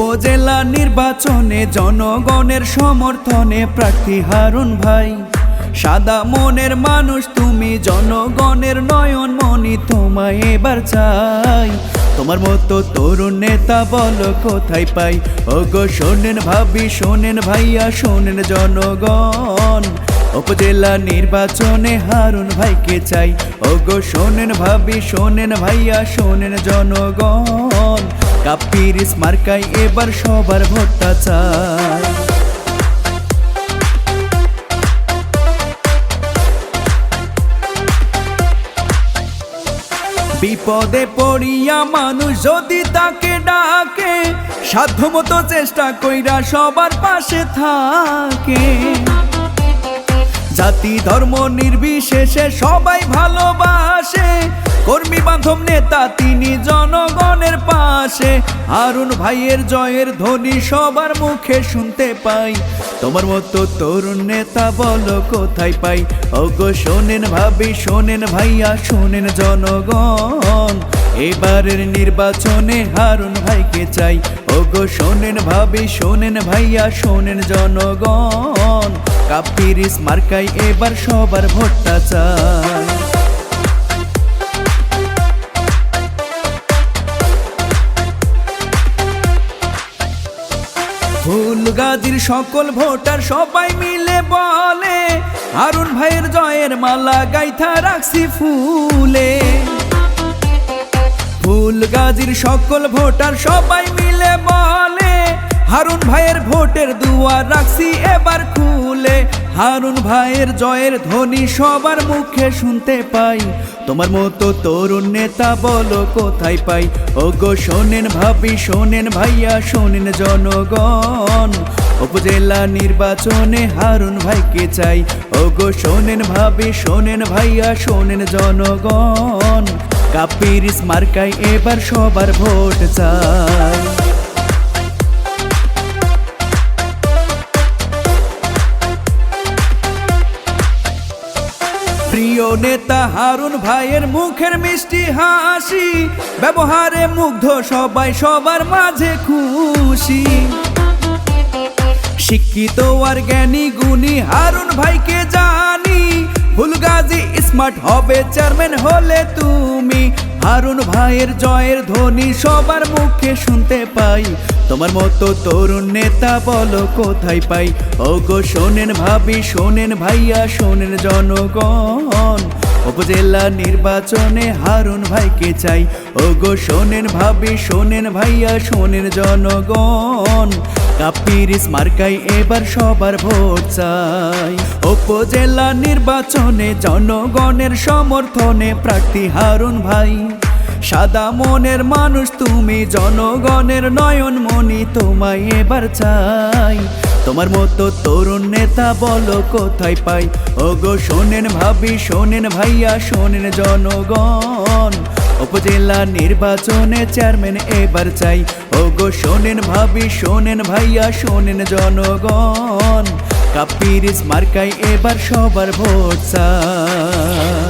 উপজেলা নির্বাচনে জনগণের সমর্থনে প্রার্থী হারুন ভাই। সাদা মনের মানুষ তুমি, জনগণের নয়নমণি, তোমায় এবার চাই। তোমার মতো তরুণ নেতা বলো কোথায় পাই? ওগো শোনেন ভাবি, শোনেন ভাইয়া, শোনেন জনগণ, উপজেলা নির্বাচনে হারুন ভাইকে চাই। ওগো শোনেন ভাবি, শোনেন ভাইয়া, শোনেন জনগণ, কাপিরিস মার্কায় এবার সবার ভোটটা চাই। বিপদে পড়িয়া মানুষ যদি তাকে ডাকে, সাধ্যমতো চেষ্টা কইরা সবার পাশে থাকে। জাতি ধর্ম নির্বিশেষে সবাই ভালোবাসে, কর্মী বান্ধব নেতা তিনি জনগণের পাশে। হারুন ভাইয়ের জয়ের ধ্বনি সবার মুখে শুনতে পাই। তোমার মতো তরুণ নেতা বলো কোথায় পাই? ওগো শোনেন ভাবি, শোনেন ভাইয়া, শোনেন জনগণ, এবারের নির্বাচনে হারুন ভাইকে চাই। ওগো শোনেন ভাবি, শোনেন ভাইয়া, শোনেন জনগণ, কাপিরিস মার্কায় এবার সবার ভোটটা চাই। ফুলগাজীর সকল ভোটার সবাই মিলে বলে, হারুন ভাইয়ের জয়ের মালা গাইথা রাখছি ফুলে। ফুলগাজীর সকল ভোটার সবাই মিলে বলে, হারুন ভাইয়ের ভোটের দুয়ার রাখছি এবার খুলে। হারুন ভাইয়ের জয়ের ধ্বনি সবার মুখে শুনতে পাই। তোমার মতো তরুণ নেতা বলো কোথায় পাই? ওগো শোনেন ভাবি, শোনেন ভাইয়া, শোনেন জনগণ, উপজেলা নির্বাচনে হারুন ভাইকে চাই। ওগো শোনেন ভাবি, শোনেন ভাইয়া, শোনেন জনগণ, কাপিরিস মার্কায় এবার সবার ভোট চাই। প্রিয় নেতা হারুন ভাইয়ের মুখের মিষ্টি হাসি, ব্যবহারে মুগ্ধ সবাই, সবার মাঝে খুশি। শিক্ষিত আর জ্ঞানী গুণী হারুন ভাইকে জানি, ফুলগাজী স্মার্ট হবে চেয়ারম্যান হলে তুমি। হারুন ভাইয়ের জয়ের ধ্বনি সবার মুখে শুনতে পাই। তোমার মতো তরুণ নেতা বলো কোথায় পাই? ওগো শোনেন ভাবি, শোনেন ভাইয়া, শোনেন জনগণ, উপজেলা নির্বাচনে হারুন ভাইকে চাই। ওগো শোনেন ভাবি, শোনেন ভাইয়া, শোনেন জনগণ, কাপিরিস মার্কায় এবার সবার ভোট চাই। উপজেলা নির্বাচনে জনগণের সমর্থনে প্রার্থী হারুন ভাই। সাদা মনের মানুষ তুমি, জনগণের নয়নমণি, তোমায় এবার চাই। তোমার মতো তরুণ নেতা বলো কোথায় পাই? ওগো শোনেন ভাবি, শোনেন ভাইয়া, শোনেন জনগণ, উপজেলা নির্বাচনে চেয়ারম্যান এবার চাই। ওগো শোনেন ভাবি, শোনেন ভাইয়া, শোনেন জনগণ, কাপিরিস মার্কায় এবার সবার ভোট চাই।